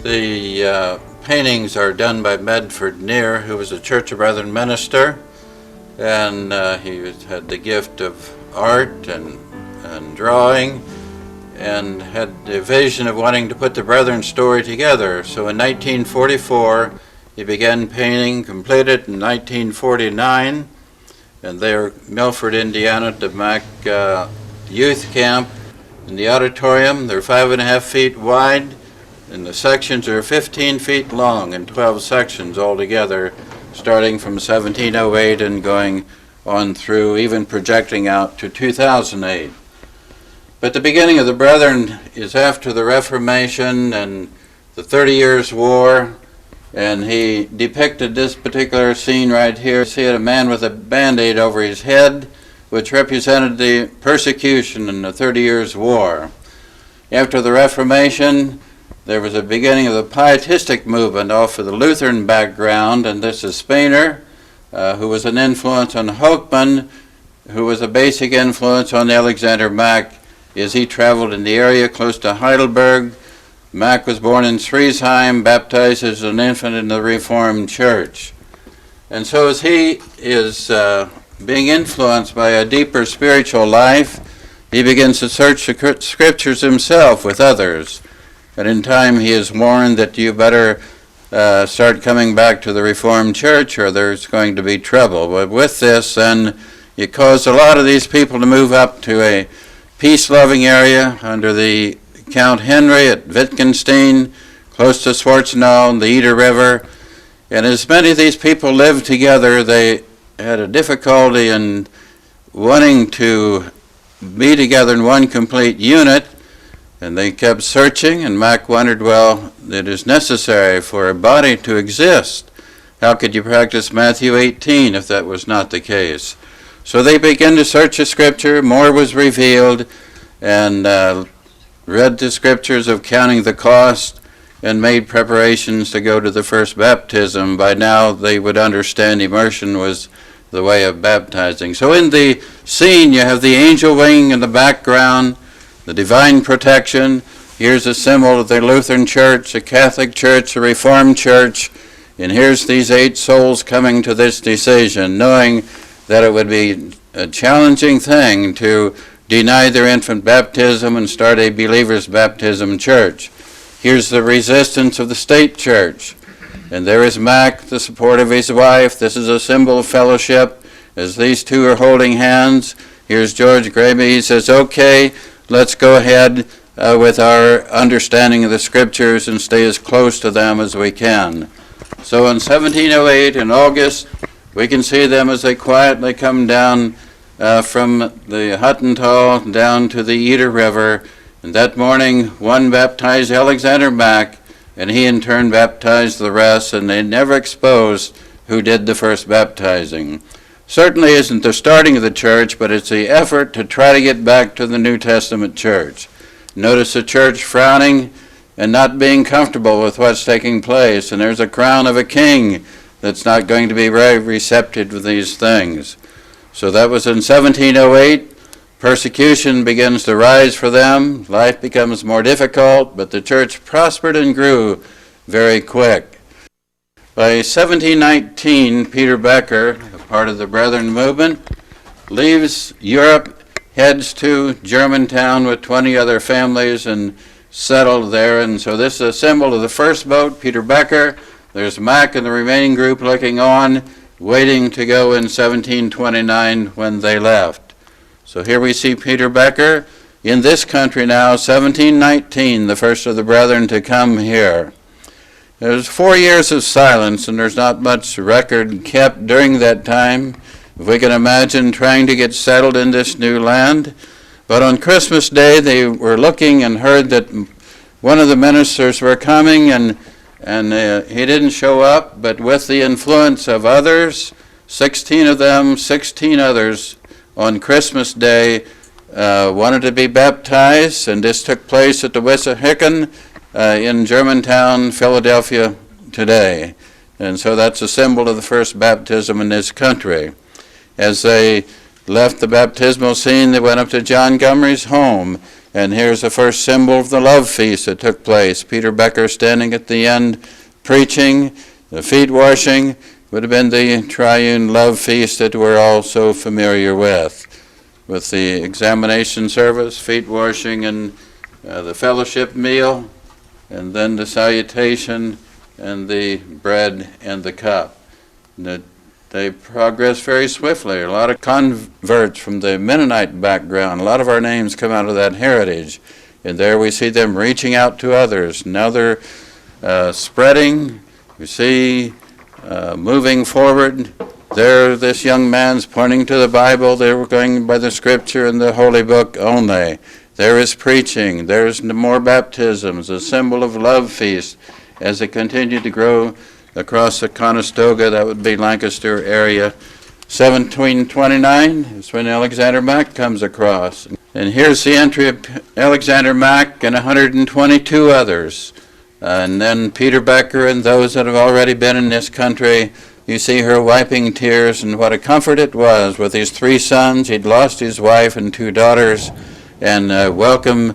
The paintings are done by Medford Near, who was a Church of Brethren minister, and he had the gift of art and drawing, and had the vision of wanting to put the Brethren story together. So in 1944, he began painting, completed in 1949, and there, Milford, Indiana, at the Mack youth camp. In the auditorium, they're 5.5 feet wide, and the sections are 15 feet long in 12 sections altogether, starting from 1708 and going on through, even projecting out to 2008. But the beginning of the Brethren is after the Reformation and the 30 Years' War, and he depicted this particular scene right here. He had a man with a band-aid over his head, which represented the persecution in the 30 Years' War. After the Reformation, there was a beginning of the pietistic movement off of the Lutheran background, and this is Spener, who was an influence on Hoekman, who was a basic influence on Alexander Mack as he traveled in the area close to Heidelberg. Mack was born in Friesheim, baptized as an infant in the Reformed Church. And so as he is being influenced by a deeper spiritual life, he begins to search the scriptures himself with others. And in time he is warned that you better start coming back to the Reformed Church or there's going to be trouble. But with this, then, it caused a lot of these people to move up to a peace-loving area under the Count Henry at Wittgenstein, close to Schwarzenau and the Eder River. And as many of these people lived together, they had a difficulty in wanting to be together in one complete unit, and they kept searching, and Mack wondered, well, it is necessary for a body to exist. How could you practice Matthew 18 if that was not the case? So they began to search the scripture, more was revealed, and read the scriptures of counting the cost, and made preparations to go to the first baptism. By now they would understand immersion was the way of baptizing. So in the scene you have the angel wing in the background, the divine protection. Here's a symbol of the Lutheran Church, the Catholic Church, the Reformed Church, and here's these 8 souls coming to this decision, knowing that it would be a challenging thing to deny their infant baptism and start a believer's baptism church. Here's the resistance of the state church. And there is Mack, the support of his wife. This is a symbol of fellowship as these two are holding hands. Here's George Graby. He says, okay, let's go ahead with our understanding of the scriptures and stay as close to them as we can. So in 1708, in August, we can see them as they quietly come down from the Huttental down to the Eder River. And that morning, one baptized Alexander Mack, and he in turn baptized the rest, and they never exposed who did the first baptizing. Certainly isn't the starting of the church, but it's the effort to try to get back to the New Testament church. Notice the church frowning and not being comfortable with what's taking place, and there's a crown of a king that's not going to be very receptive to these things. So that was in 1708. Persecution begins to rise for them. Life becomes more difficult, but the church prospered and grew very quick. By 1719, Peter Becker, a part of the Brethren movement, leaves Europe, heads to Germantown with 20 other families and settled there. And so this is a symbol of the first boat, Peter Becker. There's Mack and the remaining group looking on, waiting to go in 1729 when they left. So here we see Peter Becker in this country now, 1719, the first of the Brethren to come here. There's 4 years of silence, and there's not much record kept during that time, if we can imagine trying to get settled in this new land. But on Christmas Day, they were looking and heard that one of the ministers were coming, and he didn't show up, but with the influence of others, 16 of them, 16 others, on Christmas Day wanted to be baptized, and this took place at the Wissahickon in Germantown, Philadelphia today. And so that's a symbol of the first baptism in this country. As they left the baptismal scene, they went up to John Montgomery's home, And here's the first symbol of the love feast that took place. Peter Becker standing at the end preaching. The feet washing would have been the triune love feast that we're all so familiar with the examination service, feet washing, and the fellowship meal, and then the salutation and the bread and the cup. And they progress very swiftly. A lot of converts from the Mennonite background, a lot of our names come out of that heritage. And there we see them reaching out to others. Now they're spreading. You see, moving forward. There this young man's pointing to the Bible. They were going by the Scripture and the Holy Book only. There is preaching. There's more baptisms, a symbol of love feast as they continue to grow across the Conestoga, that would be Lancaster area. 1729 is when Alexander Mack comes across. And here's the entry of Alexander Mack and 122 others. And then Peter Becker and those that have already been in this country. You see her wiping tears, and what a comfort it was with his 3 sons. He'd lost his wife and 2 daughters, and a welcome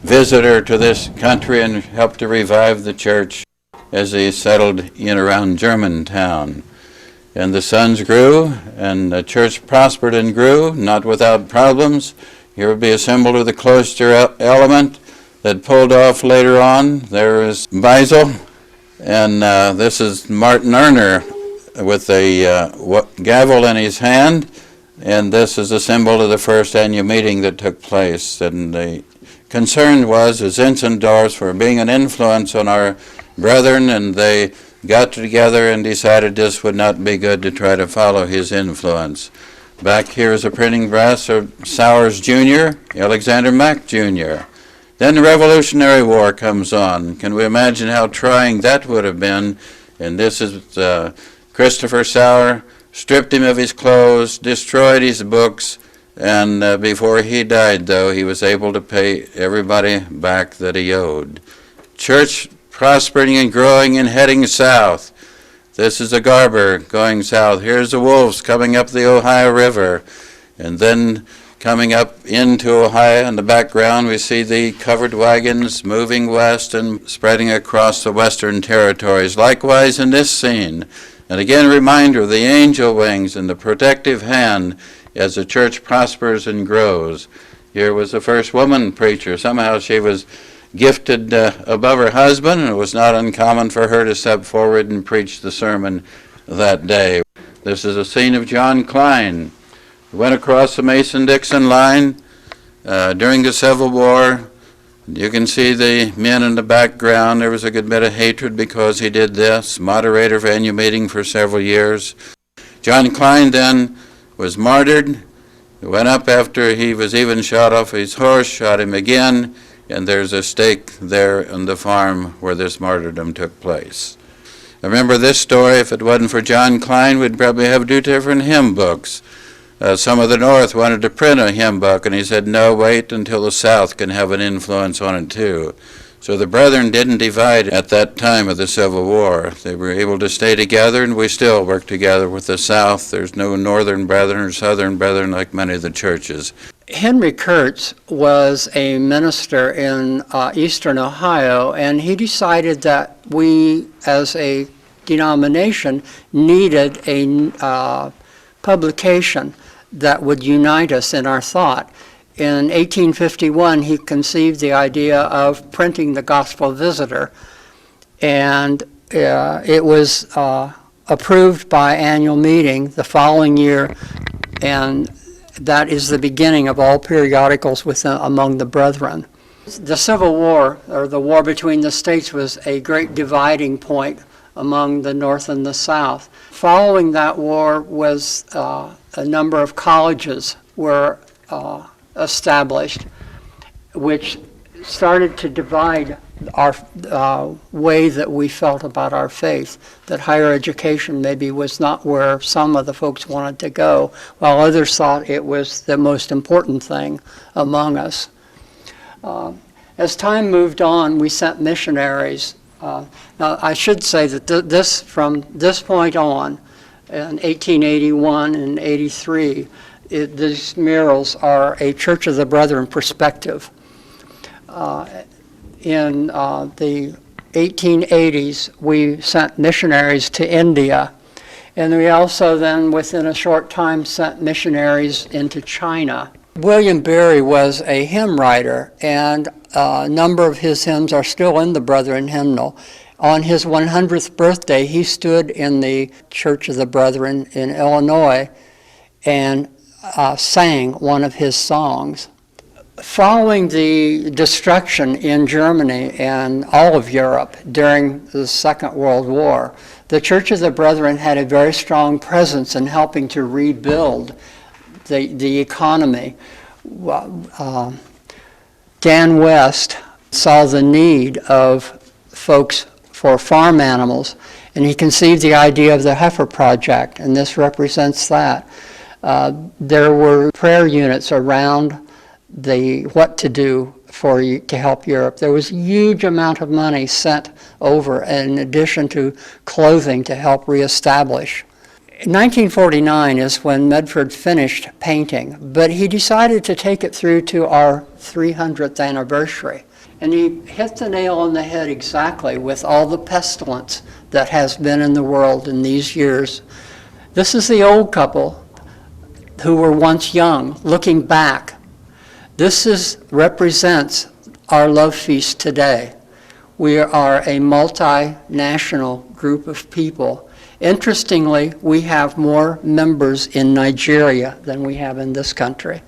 visitor to this country, and helped to revive the church as they settled in around Germantown. And the sons grew, and the church prospered and grew, not without problems. Here would be a symbol of the cloister element that pulled off later on. There is Beisel, and this is Martin Erner with a gavel in his hand, and this is a symbol of the first annual meeting that took place. And the concern was the Zinzendorfs were being an influence on our brethren, and they got together and decided this would not be good to try to follow his influence. Back here is a printing press of Sowers Jr., Alexander Mack Jr. Then the Revolutionary War comes on. Can we imagine how trying that would have been? And this is Christopher Sauer, stripped him of his clothes, destroyed his books, and before he died, though, he was able to pay everybody back that he owed. Church prospering and growing and heading south. This is a Garber going south. Here's the Wolves coming up the Ohio River. And then coming up into Ohio in the background, we see the covered wagons moving west and spreading across the western territories. Likewise in this scene. And again, a reminder of the angel wings and the protective hand as the church prospers and grows. Here was the first woman preacher. Somehow she was gifted above her husband, and it was not uncommon for her to step forward and preach the sermon that day. This is a scene of John Klein. He went across the Mason-Dixon line during the Civil War. You can see the men in the background. There was a good bit of hatred because he did this. Moderator of annual meeting for several years. John Klein then was martyred. He went up after he was even shot off his horse, shot him again, and there's a stake there on the farm where this martyrdom took place. I remember this story. If it wasn't for John Klein, we'd probably have 2 different hymn books. Some of the North wanted to print a hymn book, and he said, no, wait until the South can have an influence on it too. So the brethren didn't divide at that time of the Civil War. They were able to stay together, and we still work together with the South. There's no Northern brethren or Southern brethren like many of the churches. Henry Kurtz was a minister in eastern Ohio, and he decided that we, as a denomination, needed a publication that would unite us in our thought. In 1851, he conceived the idea of printing the Gospel Visitor, and it was approved by annual meeting the following year, and that is the beginning of all periodicals among the brethren. The Civil War, or the war between the states, was a great dividing point among the North and the South. Following that war was a number of colleges were established, which started to divide our way that we felt about our faith, that higher education maybe was not where some of the folks wanted to go, while others thought it was the most important thing among us. As time moved on, we sent missionaries. Now, I should say that from this point on, in 1881 and 83, these murals are a Church of the Brethren perspective. in the 1880s, we sent missionaries to India. And we also then, within a short time, sent missionaries into China. William Berry was a hymn writer, and a number of his hymns are still in the Brethren hymnal. On his 100th birthday, he stood in the Church of the Brethren in Illinois and sang one of his songs. Following the destruction in Germany and all of Europe during the Second World War, the Church of the Brethren had a very strong presence in helping to rebuild the economy. Dan West saw the need of folks for farm animals, and he conceived the idea of the Heifer Project, and this represents that. There were prayer units around what to do to help Europe. There was a huge amount of money sent over in addition to clothing to help reestablish. 1949 is when Medford finished painting, but he decided to take it through to our 300th anniversary. And he hit the nail on the head exactly with all the pestilence that has been in the world in these years. This is the old couple who were once young, looking back. This represents our love feast today. We are a multinational group of people. Interestingly, we have more members in Nigeria than we have in this country.